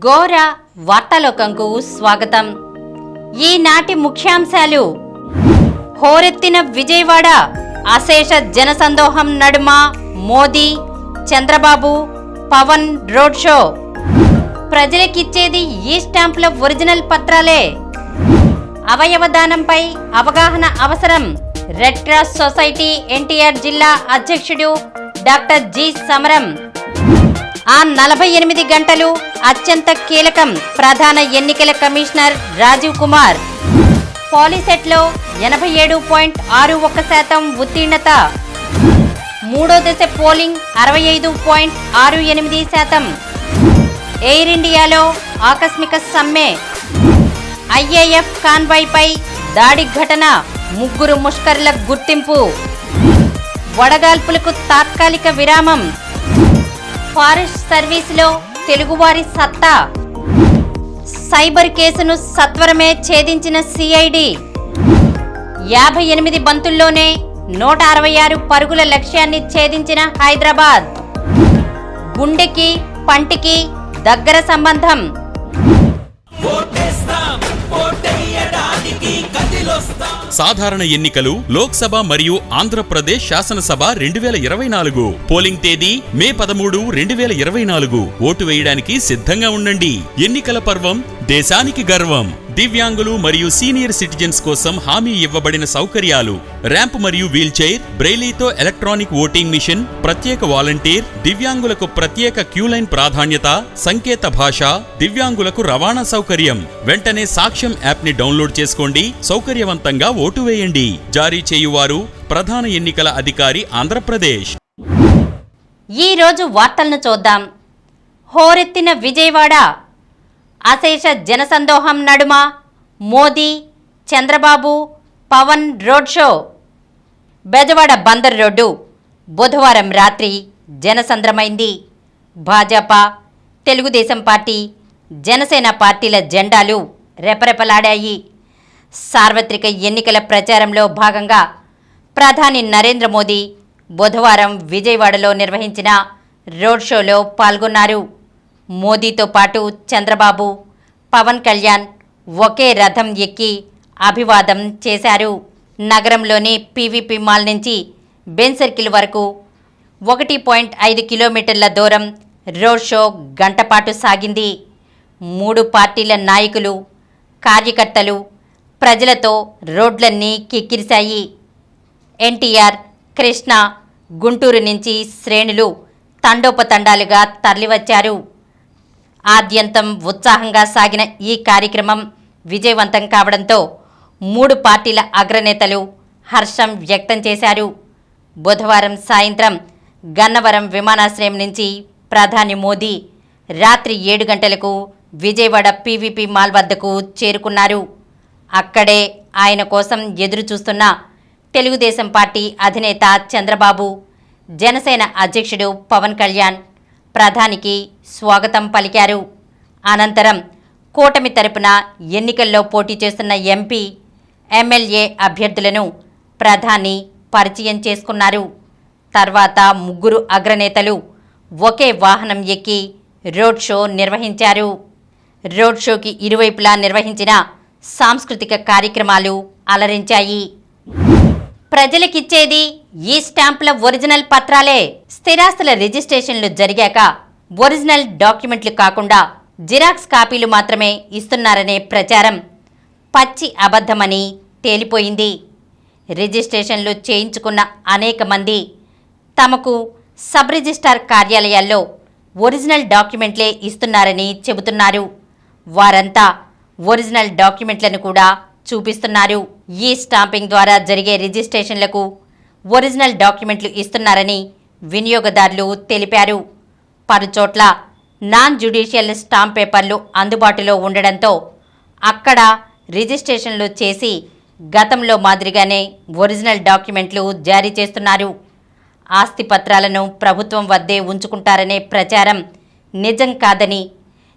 గోర వార్తాలోకంకు స్వాగతం. ఈనాటి ముఖ్యాంశాలు: హోరెత్తిన విజయవాడ, అశేష జనసందోహం నడుమ మోదీ, చంద్రబాబు, పవన్ రోడ్ షో. ప్రజలకిచ్చేది ఈ స్టాంపుల ఒరిజినల్ పత్రాలే. అవయవదానంపై అవగాహన అవసరం. రెడ్ క్రాస్ సొసైటీ ఎన్టీఆర్ జిల్లా అధ్యక్షుడు డాక్టర్ జి సమరం. ఆ 48 గంటలు అత్యంత కీలకం. ప్రధాన ఎన్నికల కమిషనర్ రాజీవ్ కుమార్. పాలిసెట్లో 87.61% ఉత్తీర్ణత. మూడో దశ పోలింగ్ 65.68%. ఎయిర్ ఇండియాలో ఆకస్మిక సమ్మె. ఐఏఎఫ్ కాన్వాయ్పై దాడి ఘటన, 3 ముష్కరుల గుర్తింపు. వడగాల్పులకు తాత్కాలిక విరామం. ఫారెస్ట్ సర్వీసులో తెలుగువారి సత్తా. సైబర్ కేసును సత్వరమే ఛేదించిన సిఐడి. 58 బంతుల్లోనే 166 పరుగుల లక్ష్యాన్ని ఛేదించిన హైదరాబాద్. గుండెకి పంటికి దగ్గర సంబంధం. సాధారణ ఎన్నికలు, లోక్సభ మరియు ఆంధ్రప్రదేశ్ శాసనసభ 2024. పోలింగ్ తేదీ మే 13, 2024. ఓటు వేయడానికి సిద్ధంగా ఉండండి. ఎన్నికల పర్వం దేశానికి గర్వం. దివ్యాంగులు మరియు సీనియర్ సిటిజన్స్ కోసం హామీ ఇవ్వబడిన సౌకర్యాలు: ర్యాంప్ మరియు వీల్చైర్, బ్రెయిలీతో ఎలక్ట్రానిక్ ఓటింగ్ మిషన్, ప్రత్యేక వాలంటీర్, దివ్యాంగులకు ప్రత్యేక క్యూలైన్ ప్రాధాన్యత, సంకేత భాష, దివ్యాంగులకు రవాణా సౌకర్యం. వెంటనే సాక్ష్యం యాప్ ని డౌన్లోడ్ చేసుకోండి. సౌకర్యవంతంగా ఓటు వేయండి. జారీ చేయువారు ప్రధాన ఎన్నికల అధికారి, ఆంధ్రప్రదేశ్. ఈ రోజు వార్తలను చూద్దాం. హోరెత్తిన విజయవాడ, అశేష జనసందోహం నడుమ Modi, Chandrababu, Pawan road show. Bezawada Bandar road బుధవారం రాత్రి జనసంద్రమైంది. భాజపా, తెలుగుదేశం పార్టీ, జనసేన పార్టీల జెండాలు రెపరెపలాడాయి. సార్వత్రిక ఎన్నికల ప్రచారంలో భాగంగా ప్రధాని నరేంద్ర మోదీ బుధవారం విజయవాడలో నిర్వహించిన రోడ్ షోలో పాల్గొన్నారు. మోదీతో పాటు చంద్రబాబు, పవన్ కళ్యాణ్ ఒకే రథం ఎక్కి అభివాదం చేశారు. నగరంలోని పీవీపీ మాల్ నుంచి బెన్ సర్కిల్ వరకు 1.5 కిలోమీటర్ల దూరం రోడ్ షో గంటపాటు సాగింది. 3 పార్టీల నాయకులు, కార్యకర్తలు ప్రజలతో రోడ్లన్నీ కిక్కిరిశాయి. ఎన్టీఆర్, కృష్ణ, గుంటూరు నుంచి శ్రేణులు తండోపతండాలుగా తరలివచ్చారు. ఆద్యంతం ఉత్సాహంగా సాగిన ఈ కార్యక్రమం విజయవంతం కావడంతో 3 పార్టీల అగ్రనేతలు హర్షం వ్యక్తం చేశారు. బుధవారం సాయంత్రం గన్నవరం విమానాశ్రయం నుంచి ప్రధాని మోదీ రాత్రి 7 గంటలకు విజయవాడ పీవీపీ మాల్ వద్దకు చేరుకున్నారు. అక్కడే ఆయన కోసం ఎదురు చూస్తున్న తెలుగుదేశం పార్టీ అధినేత చంద్రబాబు, జనసేన అధ్యక్షుడు పవన్ కళ్యాణ్ ప్రధానికి స్వాగతం పలికారు. అనంతరం కూటమి తరపున ఎన్నికల్లో పోటీ చేస్తున్న ఎంపీ, ఎమ్మెల్యే అభ్యర్థులను ప్రధాని పరిచయం చేసుకున్నారు. తర్వాత 3 అగ్రనేతలు ఒకే వాహనం ఎక్కి రోడ్ షో నిర్వహించారు. రోడ్ షోకి ఇరువైపులా నిర్వహించిన సాంస్కృతిక కార్యక్రమాలు అలరించాయి. ప్రజలకిచ్చేది ఈ స్టాంపుల ఒరిజినల్ పత్రాలే. స్థిరాస్తుల రిజిస్ట్రేషన్లు జరిగాక ఒరిజినల్ డాక్యుమెంట్లు కాకుండా జిరాక్స్ కాపీలు మాత్రమే ఇస్తున్నారనే ప్రచారం పచ్చి అబద్ధమని తేలిపోయింది. రిజిస్ట్రేషన్లు చేయించుకున్న అనేక మంది తమకు సబ్ రిజిస్ట్రార్ కార్యాలయాల్లో ఒరిజినల్ డాక్యుమెంట్లే ఇస్తున్నారని చెబుతున్నారు. వారంతా ఒరిజినల్ డాక్యుమెంట్లను కూడా చూపిస్తున్నారు. ఈ స్టాంపింగ్ ద్వారా జరిగే రిజిస్ట్రేషన్లకు ఒరిజినల్ డాక్యుమెంట్లు ఇస్తున్నారని వినియోగదారులు తెలిపారు. పలుచోట్ల నాన్ జ్యుడిషియల్ స్టాంప్ పేపర్లు అందుబాటులో ఉండడంతో అక్కడ రిజిస్ట్రేషన్లు చేసి గతంలో మాదిరిగానే ఒరిజినల్ డాక్యుమెంట్లు జారీ చేస్తున్నారు. ఆస్తి పత్రాలను ప్రభుత్వం వద్దే ఉంచుకుంటారనే ప్రచారం నిజం కాదని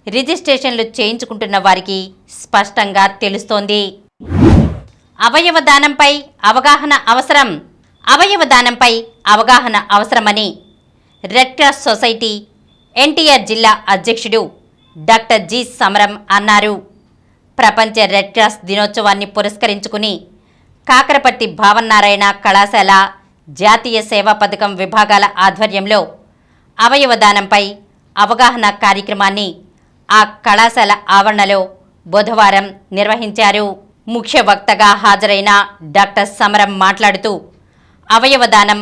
రిజిస్ట్రేషన్లు చేయించుకుంటున్న వారికి స్పష్టంగా తెలుస్తోంది. అవయవదానంపై అవగాహన అవసరం. అవయవదానంపై అవగాహన అవసరమని రెడ్ క్రాస్ సొసైటీ ఎన్టీఆర్ జిల్లా అధ్యక్షుడు డాక్టర్ జి సమరం అన్నారు. ప్రపంచ రెడ్ క్రాస్ దినోత్సవాన్ని పురస్కరించుకుని కాకరపర్తి భావన్నారాయణ కళాశాల జాతీయ సేవా పథకం విభాగాల ఆధ్వర్యంలో అవయవదానంపై అవగాహన కార్యక్రమాన్ని ఆ కళాశాల ఆవరణలో బుధవారం నిర్వహించారు. ముఖ్య వక్తగా హాజరైన డాక్టర్ సమరం మాట్లాడుతూ అవయవదానం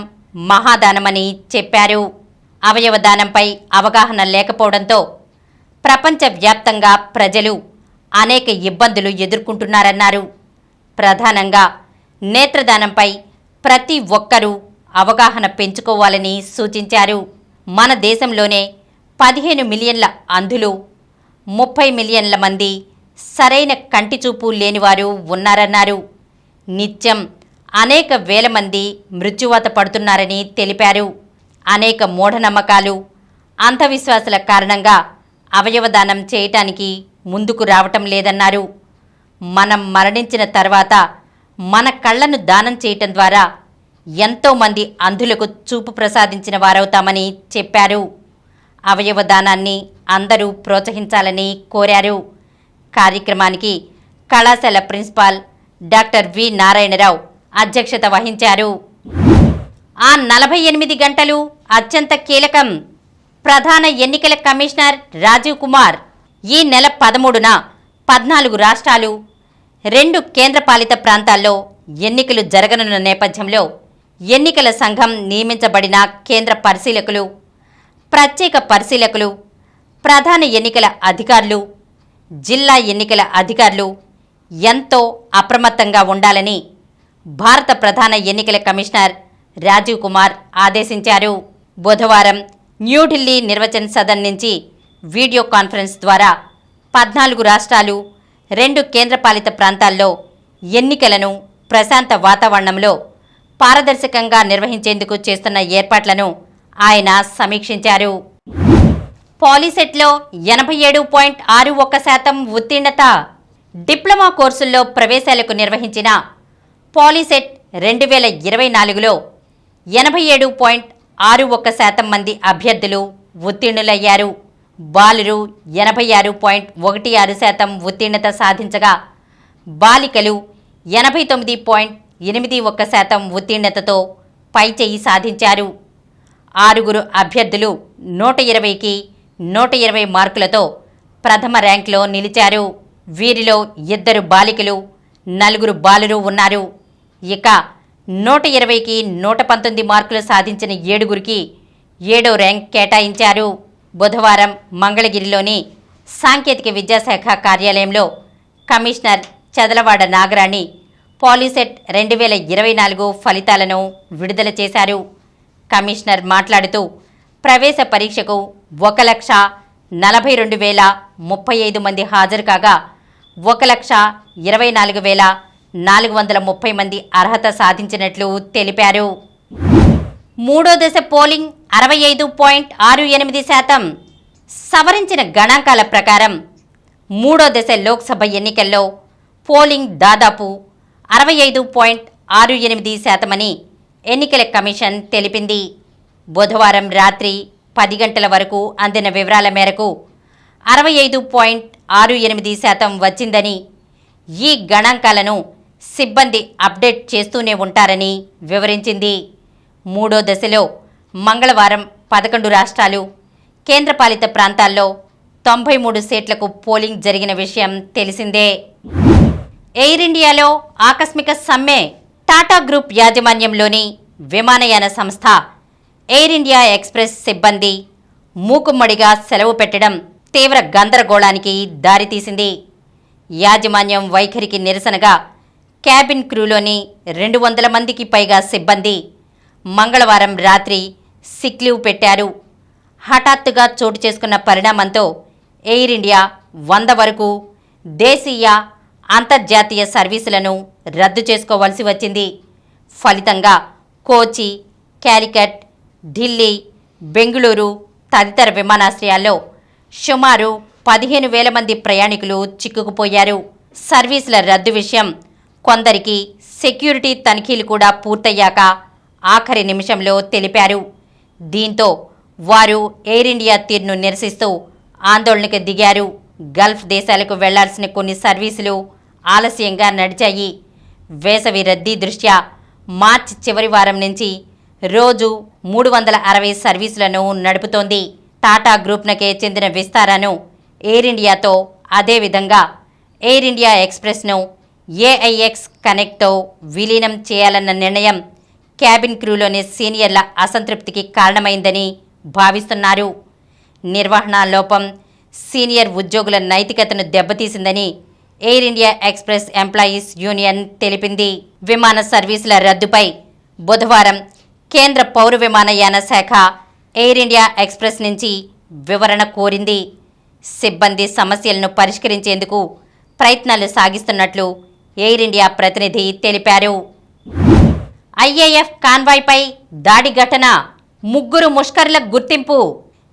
మహాదానమని చెప్పారు. అవయవదానంపై అవగాహన లేకపోవడంతో ప్రపంచవ్యాప్తంగా ప్రజలు అనేక ఇబ్బందులు ఎదుర్కొంటున్నారన్నారు. ప్రధానంగా నేత్రదానంపై ప్రతి ఒక్కరూ అవగాహన పెంచుకోవాలని సూచించారు. మన దేశంలోనే 15 మిలియన్ల అంధులు, 30 మిలియన్ల మంది సరైన కంటి చూపు లేనివారు ఉన్నారన్నారు. నిత్యం అనేక వేల మంది మృత్యువాత పడుతున్నారని తెలిపారు. అనేక మూఢనమ్మకాలు, అంధవిశ్వాసాల కారణంగా అవయవదానం చేయటానికి ముందుకు రావటం లేదన్నారు. మనం మరణించిన తర్వాత మన కళ్లను దానం చేయటం ద్వారా ఎంతోమంది అంధులకు చూపు ప్రసాదించిన వారవుతామని చెప్పారు. అవయవదానాన్ని అందరూ ప్రోత్సహించాలని కోరారు. కార్యక్రమానికి కళాశాల ప్రిన్సిపాల్ డాక్టర్ వి నారాయణరావు అధ్యక్షత వహించారు. ఆ 48 గంటలు అత్యంత కీలకం. ప్రధాన ఎన్నికల కమిషనర్ రాజీవ్ కుమార్ ఈ నెల 13న 14 రాష్ట్రాలు, 2 కేంద్రపాలిత ప్రాంతాల్లో ఎన్నికలు జరగనున్న నేపథ్యంలో ఎన్నికల సంఘం నియమించబడిన కేంద్ర పరిశీలకులు, ప్రత్యేక పరిశీలకులు, ప్రధాన ఎన్నికల అధికారులు, జిల్లా ఎన్నికల అధికారులు ఎంతో అప్రమత్తంగా ఉండాలని భారత ప్రధాన ఎన్నికల కమిషనర్ రాజీవ్ కుమార్ ఆదేశించారు. బుధవారం న్యూఢిల్లీ నిర్వచన్ సదన్ నుంచి వీడియో కాన్ఫరెన్స్ ద్వారా 14 రాష్ట్రాలు, 2 కేంద్రపాలిత ప్రాంతాల్లో ఎన్నికలను ప్రశాంత వాతావరణంలో పారదర్శకంగా నిర్వహించేందుకు చేస్తున్న ఏర్పాట్లను ఆయన సమీక్షించారు. పాలిసెట్లో 87.61% ఉత్తీర్ణత. డిప్లొమా కోర్సుల్లో ప్రవేశాలకు నిర్వహించిన పాలిసెట్ 2024లో 87.61% మంది అభ్యర్థులు ఉత్తీర్ణులయ్యారు. బాలురు 86.16% ఉత్తీర్ణత సాధించగా బాలికలు 89.81% ఉత్తీర్ణతతో పైచేయి సాధించారు. 6 అభ్యర్థులు 120కి 120 మార్కులతో ప్రథమ ర్యాంకులో నిలిచారు. వీరిలో 2 బాలికలు, 4 బాలురు ఉన్నారు. ఇక 120కి 119 మార్కులు సాధించిన 7గురికి 7వ ర్యాంక్ కేటాయించారు. బుధవారం మంగళగిరిలోని సాంకేతిక విద్యాశాఖ కార్యాలయంలో కమిషనర్ చదలవాడ నాగరాణి పాలిసెట్ 2024 ఫలితాలను విడుదల చేశారు. కమిషనర్ మాట్లాడుతూ ప్రవేశ పరీక్షకు 1,42,035 మంది హాజరు కాగా 1,24,430 మంది అర్హత సాధించినట్లు తెలిపారు. మూడో దశ పోలింగ్ 65.68%. సవరించిన గణాంకాల ప్రకారం మూడో దశ లోక్సభ ఎన్నికల్లో పోలింగ్ దాదాపు 65.68% అని ఎన్నికల కమిషన్ తెలిపింది. బుధవారం రాత్రి 10 గంటల వరకు అందిన వివరాల మేరకు 65.68% వచ్చిందని, ఈ గణాంకాలను సిబ్బంది అప్డేట్ చేస్తూనే ఉంటారని వివరించింది. మూడో దశలో మంగళవారం 11 రాష్ట్రాలు, కేంద్రపాలిత ప్రాంతాల్లో 93 సీట్లకు పోలింగ్ జరిగిన విషయం తెలిసిందే. ఎయిర్ ఇండియాలో ఆకస్మిక సమ్మె. టాటా గ్రూప్ యాజమాన్యంలోని విమానయాన సంస్థ ఎయిర్ ఇండియా ఎక్స్ప్రెస్ సిబ్బంది మూకుమ్మడిగా సెలవు పెట్టడం తీవ్ర గందరగోళానికి దారితీసింది. యాజమాన్యం వైఖరికి నిరసనగా క్యాబిన్ క్రూలోని 200 మందికి పైగా సిబ్బంది మంగళవారం రాత్రి సిక్ లీవ్ పెట్టారు. హఠాత్తుగా చోటు చేసుకున్న పరిణామంతో ఎయిర్ ఇండియా 100 వరకు దేశీయ, అంతర్జాతీయ సర్వీసులను రద్దు చేసుకోవాల్సి వచ్చింది. ఫలితంగా కోచి, కాలికట్, ఢిల్లీ, బెంగళూరు తదితర విమానాశ్రయాల్లో సుమారు 15,000 మంది ప్రయాణికులు చిక్కుకుపోయారు. సర్వీసుల రద్దు విషయం కొందరికి సెక్యూరిటీ తనిఖీలు కూడా పూర్తయ్యాక ఆఖరి నిమిషంలో తెలిపారు. దీంతో వారు ఎయిర్ ఇండియా తీరును నిరసిస్తూ ఆందోళనకు దిగారు. గల్ఫ్ దేశాలకు వెళ్లాల్సిన కొన్ని సర్వీసులు ఆలస్యంగా నడిచాయి. వేసవి రద్దీ దృష్ట్యా మార్చి చివరి వారం నుంచి రోజు 360 సర్వీసులను నడుపుతోంది. టాటా గ్రూప్నకే చెందిన విస్తారాను ఎయిర్ ఇండియాతో, అదేవిధంగా ఎయిర్ ఇండియా ఎక్స్ప్రెస్ను ఏఐఎక్స్ కనెక్ట్తో విలీనం చేయాలన్న నిర్ణయం క్యాబిన్ క్రూలోని సీనియర్ల అసంతృప్తికి కారణమైందని భావిస్తున్నారు. నిర్వహణ లోపం సీనియర్ ఉద్యోగుల నైతికతను దెబ్బతీసిందని air India express employees union తెలిపింది. విమాన సర్వీసుల రద్దుపై బుధవారం కేంద్ర పౌర విమానయాన శాఖ ఎయిర్ ఇండియా ఎక్స్ప్రెస్ నుంచి వివరణ కోరింది. సిబ్బంది సమస్యలను పరిష్కరించేందుకు ప్రయత్నాలు సాగిస్తున్నట్లు ఎయిర్ ఇండియా ప్రతినిధి తెలిపారు. ఐఏఎఫ్ కాన్వాయ్పై దాడి ఘటన, 3 ముష్కరుల గుర్తింపు.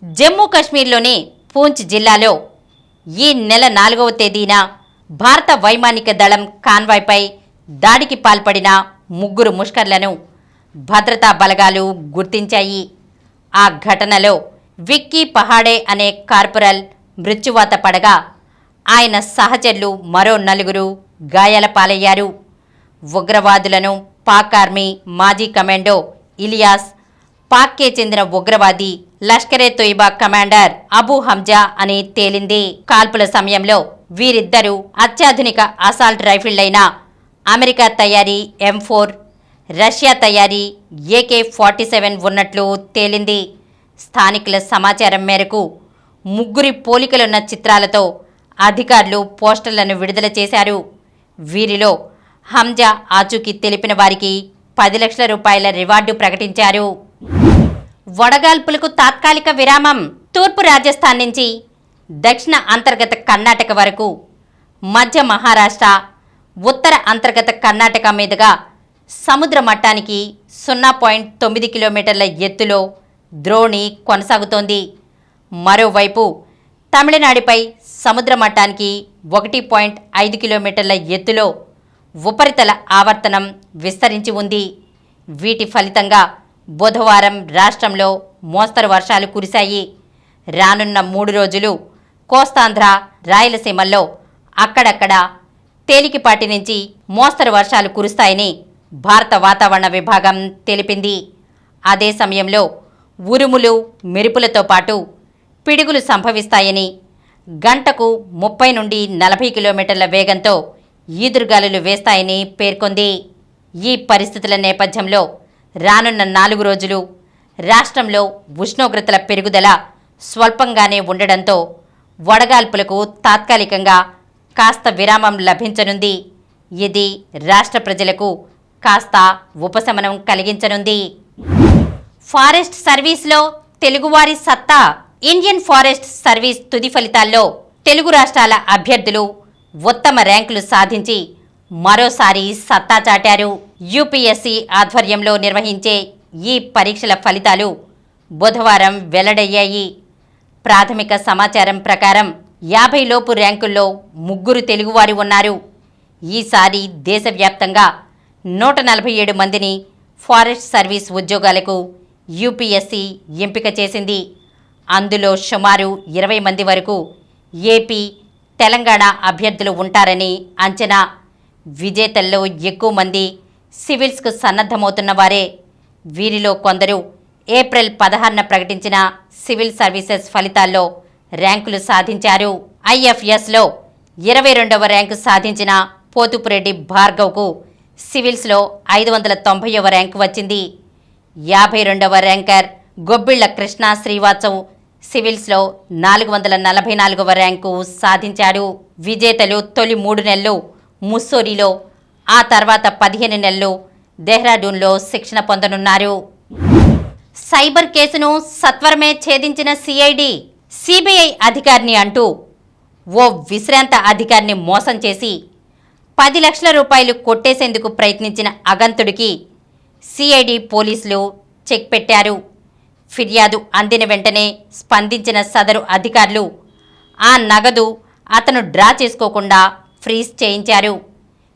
జమ్మూ కశ్మీర్లోని పూంచ్ జిల్లాలో ఈ నెల 4వ తేదీన భారత వైమానిక దళం కాన్వాయ్పై దాడికి పాల్పడిన 3 ముష్కర్లను భద్రతా బలగాలు గుర్తించాయి. ఆ ఘటనలో విక్కీ పహాడే అనే కార్పొరల్ మృత్యువాత పడగా ఆయన సహచరులు మరో 4 గాయాల పాలయ్యారు. ఉగ్రవాదులను పాక్ ఆర్మీ మాజీ కమాండో ఇలియాస్, పాక్కే చెందిన ఉగ్రవాది లష్కరే తోయిబా కమాండర్ అబూ హంజా అని తేలింది. కాల్పుల సమయంలో వీరిద్దరూ అత్యాధునిక అసాల్ట్ రైఫిళ్లైన అమెరికా తయారీ M4, రష్యా తయారీ AK-47 ఉన్నట్లు తేలింది. స్థానికుల సమాచారం మేరకు 3 పోలికలున్న చిత్రాలతో అధికారులు పోస్టర్లను విడుదల చేశారు. వీరిలో హంజా ఆచూకీ తెలిపిన వారికి 10 లక్షల రూపాయల రివార్డు ప్రకటించారు. వడగాల్పులకు తాత్కాలిక విరామం. తూర్పు రాజస్థాన్ నుంచి దక్షిణ అంతర్గత కర్ణాటక వరకు, మధ్య మహారాష్ట్ర, ఉత్తర అంతర్గత కర్ణాటక మీదుగా సముద్ర మట్టానికి 0.9 కిలోమీటర్ల ఎత్తులో ద్రోణి కొనసాగుతోంది. మరోవైపు తమిళనాడుపై సముద్ర మట్టానికి 1.5 కిలోమీటర్ల ఎత్తులో ఉపరితల ఆవర్తనం విస్తరించి ఉంది. వీటి ఫలితంగా బుధవారం రాష్ట్రంలో మోస్తరు వర్షాలు కురిశాయి. రానున్న 3 రోజులు కోస్తాంధ్ర, రాయలసీమల్లో అక్కడక్కడ తేలికపాటి నుంచి మోస్తరు వర్షాలు కురుస్తాయని భారత వాతావరణ విభాగం తెలిపింది. అదే సమయంలో ఉరుములు, మెరుపులతో పాటు పిడుగులు సంభవిస్తాయని, గంటకు 30 నుండి 40 కిలోమీటర్ల వేగంతో ఈదురుగాలులు వేస్తాయని పేర్కొంది. ఈ పరిస్థితుల నేపథ్యంలో రానున్న 4 రోజులు రాష్ట్రంలో ఉష్ణోగ్రతల పెరుగుదల స్వల్పంగానే ఉండడంతో వడగాల్పులకు తాత్కాలికంగా కాస్త విరామం లభించనుంది. ఇది రాష్ట్ర ప్రజలకు కాస్త ఉపశమనం కలిగించనుంది. ఫారెస్ట్ సర్వీస్లో తెలుగువారి సత్తా. ఇండియన్ ఫారెస్ట్ సర్వీస్ తుది ఫలితాల్లో తెలుగు రాష్ట్రాల అభ్యర్థులు ఉత్తమ ర్యాంకులు సాధించి మరోసారి సత్తా చాటారు. యూపీఎస్సీ ఆధ్వర్యంలో నిర్వహించే ఈ పరీక్షల ఫలితాలు బుధవారం వెల్లడయ్యాయి. ప్రాథమిక సమాచారం ప్రకారం 50 లోపు ర్యాంకుల్లో 3 తెలుగువారు ఉన్నారు. ఈసారి దేశవ్యాప్తంగా 147 మందిని ఫారెస్ట్ సర్వీస్ ఉద్యోగాలకు యూపీఎస్సీ ఎంపిక చేసింది. అందులో సుమారు 20 మంది వరకు ఏపీ, తెలంగాణ అభ్యర్థులు ఉంటారని అంచనా. విజేతల్లో ఎక్కువ మంది సివిల్స్కు సన్నద్ధమవుతున్న వారే. వీరిలో కొందరు ఏప్రిల్ 16న ప్రకటించిన సివిల్ సర్వీసెస్ ఫలితాల్లో ర్యాంకులు సాధించారు. ఐఎఫ్ఎస్లో 22వ ర్యాంకు సాధించిన పోతుపురెడ్డి భార్గవ్కు సివిల్స్లో 590వ ర్యాంకు వచ్చింది. 52వ ర్యాంకర్ గొబ్బిళ్ల కృష్ణ శ్రీవాత్సవ్ సివిల్స్లో 444వ ర్యాంకు సాధించాడు. విజేతలు తొలి 3 నెలలు ముస్సోరీలో, ఆ తర్వాత 15 నెలలు దెహ్రాడూన్లో శిక్షణ పొందనున్నారు. సైబర్ కేసును సత్వరమే ఛేదించిన సిఐడి. సిబిఐ అధికారిని అంటూ ఓ విశ్రాంత అధికారిని మోసం చేసి 10 లక్షల రూపాయలు కొట్టేసేందుకు ప్రయత్నించిన అగంతుడికి సిఐడి పోలీసులు చెక్ పెట్టారు. ఫిర్యాదు అందిన వెంటనే స్పందించిన సదరు అధికారులు ఆ నగదు అతను డ్రా చేసుకోకుండా ఫ్రీజ్ చేయించారు.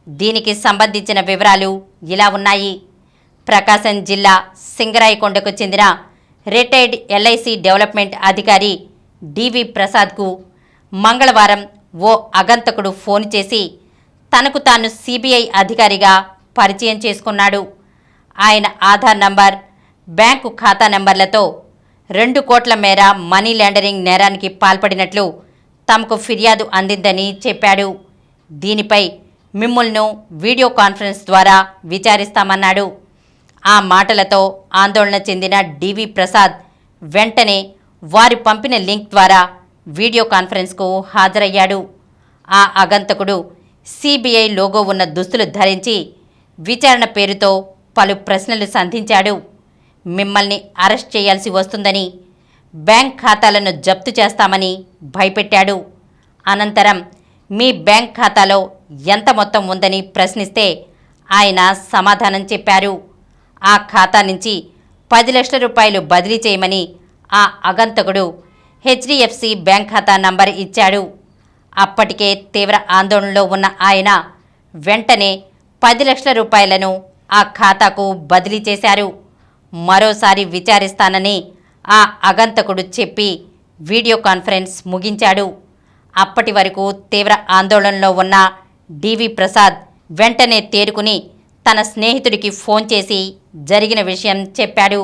దీనికి సంబంధించిన వివరాలు ఇలా ఉన్నాయి. ప్రకాశం జిల్లా సింగరాయకొండకు చెందిన రిటైర్డ్ ఎల్ఐసి డెవలప్మెంట్ అధికారి డివి ప్రసాద్కు మంగళవారం ఓ అగంతకుడు ఫోన్ చేసి తనకు తాను సిబిఐ అధికారిగా పరిచయం చేసుకున్నాడు. ఆయన ఆధార్ నంబర్, బ్యాంకు ఖాతా నంబర్లతో 2 కోట్ల మేర మనీ లాండరింగ్ నేరానికి పాల్పడినట్లు తమకు ఫిర్యాదు అందిందని చెప్పాడు. దీనిపై మిమ్మల్ని వీడియో కాన్ఫరెన్స్ ద్వారా విచారిస్తామన్నాడు. ఆ మాటలతో ఆందోళన చెందిన డివి ప్రసాద్ వెంటనే వారు పంపిన లింక్ ద్వారా వీడియో కాన్ఫరెన్స్కు హాజరయ్యాడు. ఆ అగంతకుడు సిబిఐ లోగో ఉన్న దుస్తులు ధరించి విచారణ పేరుతో పలు ప్రశ్నలు సంధించాడు. మిమ్మల్ని అరెస్ట్ చేయాల్సి వస్తుందని, బ్యాంక్ ఖాతాలను జప్తు చేస్తామని భయపెట్టాడు. అనంతరం మీ బ్యాంక్ ఖాతాలో ఎంత మొత్తం ఉందని ప్రశ్నిస్తే ఆయన సమాధానం చెప్పారు. ఆ ఖాతా నుంచి 10 లక్షల రూపాయలు బదిలీ చేయమని ఆ అగంతకుడు హెచ్డిఎఫ్సి బ్యాంక్ ఖాతా నంబర్ ఇచ్చాడు. అప్పటికే తీవ్ర ఆందోళనలో ఉన్న ఆయన వెంటనే 10 లక్షల రూపాయలను ఆ ఖాతాకు బదిలీ చేశారు. మరోసారి విచారిస్తానని ఆ అగంతకుడు చెప్పి వీడియో కాన్ఫరెన్స్ ముగించాడు. అప్పటి వరకు తీవ్ర ఆందోళనలో ఉన్న డివి ప్రసాద్ వెంటనే తేరుకుని తన స్నేహితుడికి ఫోన్ చేసి జరిగిన విషయం చెప్పాడు.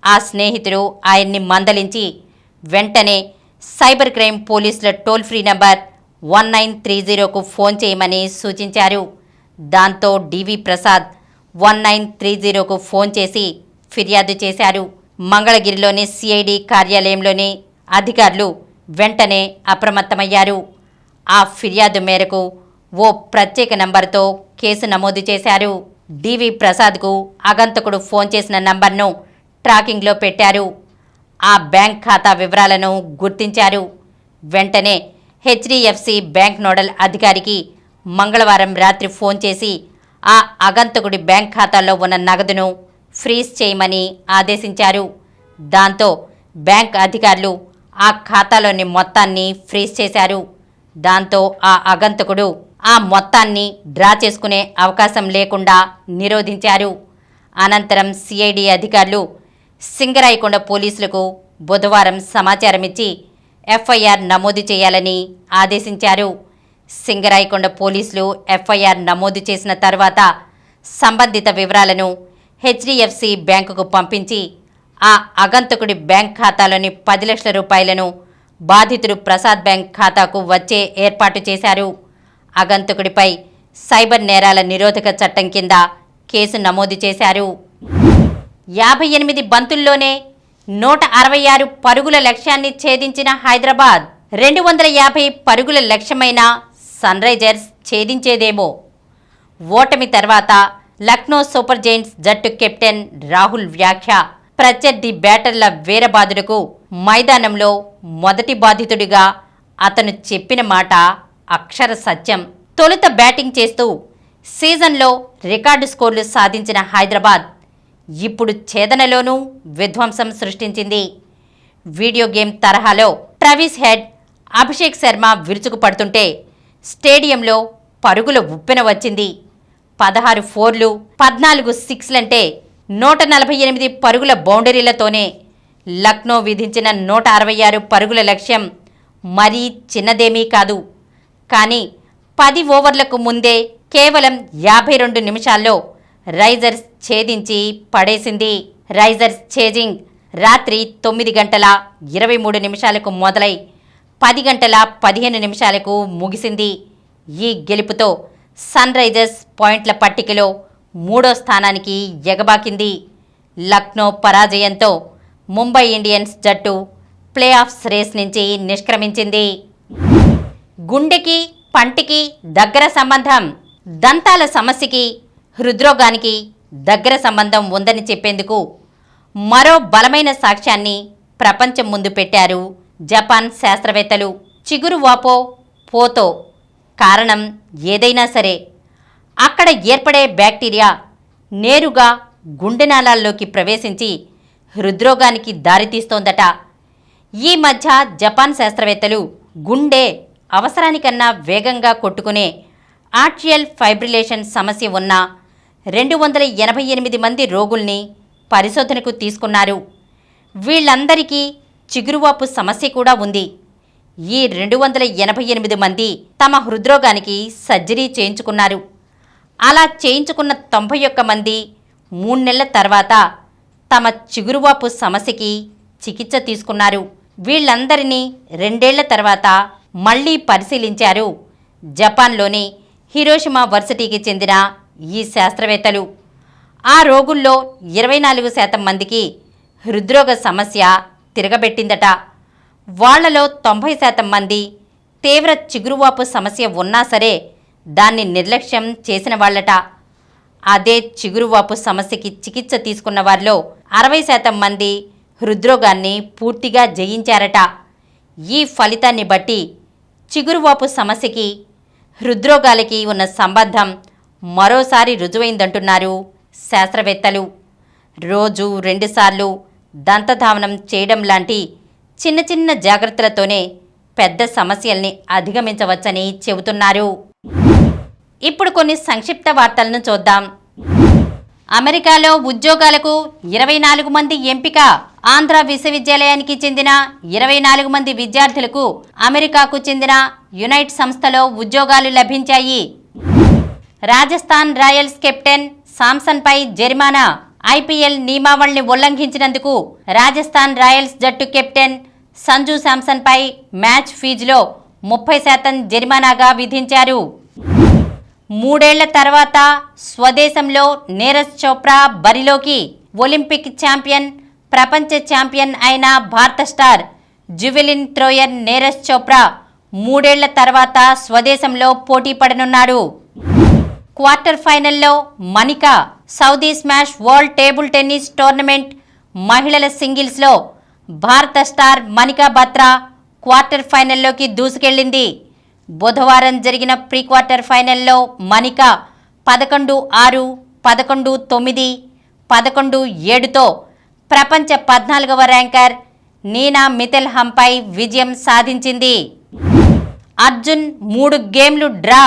ఆ స్నేహితుడు ఆయన్ని మందలించి వెంటనే సైబర్ క్రైమ్ పోలీసుల టోల్ ఫ్రీ నంబర్ 1930కు ఫోన్ చేయమని సూచించారు. దాంతో డివి ప్రసాద్ 1930కు ఫోన్ చేసి ఫిర్యాదు చేశారు. మంగళగిరిలోని సిఐడి కార్యాలయంలోని అధికారులు వెంటనే అప్రమత్తమయ్యారు. ఆ ఫిర్యాదు మేరకు ఓ ప్రత్యేక నంబర్తో కేసు నమోదు చేశారు. డివి ప్రసాద్కు అగంతకుడు ఫోన్ చేసిన నంబర్ను ట్రాకింగ్లో పెట్టారు. ఆ బ్యాంక్ ఖాతా వివరాలను గుర్తించారు. వెంటనే హెచ్డిఎఫ్సి బ్యాంక్ నోడల్ అధికారికి మంగళవారం రాత్రి ఫోన్ చేసి ఆ అగంతకుడి బ్యాంక్ ఖాతాలో ఉన్న నగదును ఫ్రీజ్ చేయమని ఆదేశించారు. దాంతో బ్యాంక్ అధికారులు ఆ ఖాతాలోని మొత్తాన్ని ఫ్రీజ్ చేశారు. దాంతో ఆ అగంతకుడు ఆ మొత్తాన్ని డ్రా చేసుకునే అవకాశం లేకుండా నిరోధించారు. అనంతరం సిఐడి అధికారులు సింగరాయకొండ పోలీసులకు బుధవారం సమాచారమిచ్చి ఎఫ్ఐఆర్ నమోదు చేయాలని ఆదేశించారు. సింగరాయకొండ పోలీసులు ఎఫ్ఐఆర్ నమోదు చేసిన తర్వాత సంబంధిత వివరాలను హెచ్డిఎఫ్సి బ్యాంకుకు పంపించి ఆ అగంతకుడి బ్యాంక్ ఖాతాలోని 10 లక్షల రూపాయలను బాధితుడు ప్రసాద్ బ్యాంక్ ఖాతాకు వచ్చే ఏర్పాటు చేశారు. అగంతకుడిపై సైబర్ నేరాల నిరోధక చట్టం కింద కేసు నమోదు చేశారు. 58 బంతుల్లోనే 166 పరుగుల లక్ష్యాన్ని ఛేదించిన హైదరాబాద్. 250 పరుగుల లక్ష్యమైన సన్ రైజర్స్ ఛేదించేదేమో. ఓటమి తర్వాత లక్నో సూపర్ జైంట్స్ జట్టు కెప్టెన్ రాహుల్ వ్యాఖ్య. ప్రత్యర్థి బ్యాటర్ల వీరబాదుడుకు మైదానంలో మొదటి బాధితుడిగా అతను చెప్పిన మాట అక్షర సత్యం. తొలుత బ్యాటింగ్ చేస్తూ సీజన్లో రికార్డు స్కోర్లు సాధించిన హైదరాబాద్ ఇప్పుడు ఛేదనలోనూ విధ్వంసం సృష్టించింది. వీడియో గేమ్ తరహాలో ట్రావిస్ హెడ్, అభిషేక్ శర్మ విరుచుకుపడుతుంటే స్టేడియంలో పరుగుల ఉప్పెన వచ్చింది. 16 4లు, 14 6లంటే 148 పరుగుల బౌండరీలతోనే లక్నో విధించిన 166 పరుగుల లక్ష్యం మరీ చిన్నదేమీ కాదు. కానీ 10 ఓవర్లకు ముందే కేవలం 52 నిమిషాల్లో రైజర్స్ ఛేదించి పడేసింది. రైజర్స్ ఛేజింగ్ రాత్రి 9 గంటల 23 నిమిషాలకు మొదలై 10 గంటల 15 నిమిషాలకు ముగిసింది. ఈ గెలుపుతో సన్ రైజర్స్ పాయింట్ల పట్టికలో 3వ స్థానానికి ఎగబాకింది. లక్నో పరాజయంతో ముంబై ఇండియన్స్ జట్టు ప్లే ఆఫ్స్ రేస్ నుంచి నిష్క్రమించింది. గుండెకి పంటికి దగ్గర సంబంధం. దంతాల సమస్యకి హృద్రోగానికి దగ్గర సంబంధం ఉందని చెప్పేందుకు మరో బలమైన సాక్ష్యాన్ని ప్రపంచం ముందు పెట్టారు జపాన్ శాస్త్రవేత్తలు. చిగురు వాపో పోతో కారణం ఏదైనా సరే అక్కడ ఏర్పడే బ్యాక్టీరియా నేరుగా గుండెనాళాల్లోకి ప్రవేశించి హృద్రోగానికి దారితీస్తోందట. ఈ మధ్య జపాన్ శాస్త్రవేత్తలు గుండె అవసరానికన్నా వేగంగా కొట్టుకునే ఆర్టిరియల్ ఫైబ్రిలేషన్ సమస్య ఉన్న 288 మంది రోగుల్ని పరిశోధనకు తీసుకున్నారు. వీళ్ళందరికీ చిగురువాపు సమస్య కూడా ఉంది. ఈ 288 మంది తమ హృద్రోగానికి సర్జరీ చేయించుకున్నారు. అలా చేయించుకున్న 91 మంది 3 నెలల తర్వాత తమ చిగురువాపు సమస్యకి చికిత్స తీసుకున్నారు. వీళ్ళందరినీ 2 ఏళ్ల తర్వాత మళ్లీ పరిశీలించారు జపాన్లోని హిరోషిమా వర్సిటీకి చెందిన ఈ శాస్త్రవేత్తలు. ఆ రోగుల్లో 24% మందికి హృద్రోగ సమస్య తిరగబెట్టిందట. వాళ్లలో 90% మంది తీవ్ర చిగురువాపు సమస్య ఉన్నా సరే దాన్ని నిర్లక్ష్యం చేసిన వాళ్లట. అదే చిగురువాపు సమస్యకి చికిత్స తీసుకున్న వారిలో 60% మంది హృద్రోగాన్ని పూర్తిగా జయించారట. ఈ ఫలితాన్ని బట్టి చిగురువాపు సమస్యకి హృద్రోగాలకి ఉన్న సంబంధం మరోసారి రుజువైందంటున్నారు శాస్త్రవేత్తలు. రోజు 2 సార్లు దంతధావనం చేయడం లాంటి చిన్న చిన్న జాగ్రత్తలతోనే పెద్ద సమస్యల్ని అధిగమించవచ్చని చెబుతున్నారు. ఇప్పుడు కొన్ని సంక్షిప్త వార్తలను చూద్దాం. అమెరికాలో ఉద్యోగాలకు 24 మంది ఎంపిక. ఆంధ్ర విశ్వవిద్యాలయానికి చెందిన 24 మంది విద్యార్థులకు అమెరికాకు చెందిన యునైట్ సంస్థలో ఉద్యోగాలు లభించాయి. రాజస్థాన్ రాయల్స్ కెప్టెన్ సామ్సన్పై జరిమానా. ఐపీఎల్ నియమావళిని ఉల్లంఘించినందుకు రాజస్థాన్ రాయల్స్ జట్టు కెప్టెన్ సంజు శాంసన్పై మ్యాచ్ ఫీజులో 30% జరిమానాగా విధించారు. 3 ఏళ్ల తర్వాత స్వదేశంలో నీరజ్ చోప్రా బరిలోకి. ఒలింపిక్ ఛాంపియన్, ప్రపంచ ఛాంపియన్ అయిన భారత స్టార్ జువెలిన్ థ్రోయర్ నీరజ్ చోప్రా 3 ఏళ్ల తర్వాత స్వదేశంలో పోటీ పడనున్నాడు. క్వార్టర్ ఫైనల్లో Manika. Saudi smash world table tennis tournament మహిళల సింగిల్స్లో భారత స్టార్ మనికా బత్రా క్వార్టర్ ఫైనల్లోకి దూసుకెళ్లింది. బుధవారం జరిగిన ప్రీ క్వార్టర్ ఫైనల్లో మనిక 11-6, 11-9, 11-7తో ప్రపంచ 14వ ర్యాంకర్ నీనా మిథెల్హంపై విజయం సాధించింది. అర్జున్ 3 గేమ్లు డ్రా.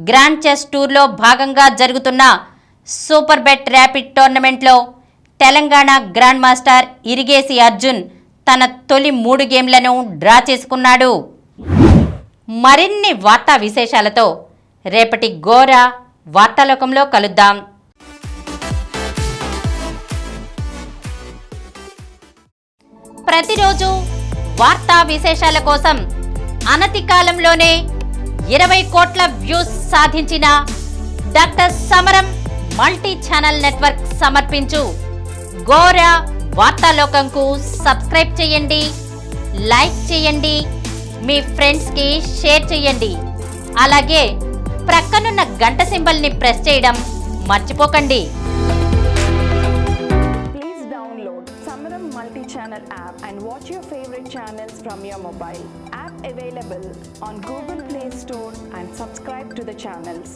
గ్రాండ్ చెస్ టూర్లో భాగంగా జరుగుతున్న సూపర్ బెట్ ర్యాపిడ్ టోర్నమెంట్లో తెలంగాణ గ్రాండ్ మాస్టర్ ఇరిగేసి అర్జున్ తన తొలి 3 గేమ్లను డ్రా చేసుకున్నాడు. మరిన్ని వార్తా విశేషాలతో రేపటి గోరా వార్తాలోకంలో కలుద్దాం. ప్రతిరోజు వార్తా విశేషాల కోసం అనతి కాలంలోనే 20 కోట్ల వ్యూస్ సాధించిన డాక్టర్ సమరం మల్టీ ఛానల్ నెట్వర్క్ సమర్పించు గోరా వార్తాలోకంకు సబ్స్క్రైబ్ చేయండి, లైక్ చేయండి, మీ ఫ్రెండ్స్కి షేర్ చేయండి. అలాగే ప్రక్కనున్న గంట సింబల్ని ప్రెస్ చేయడం మర్చిపోకండి. Please download Samaram multi-channel app and watch your favorite channels from your mobile. App available on Google Play Store and subscribe to the channels.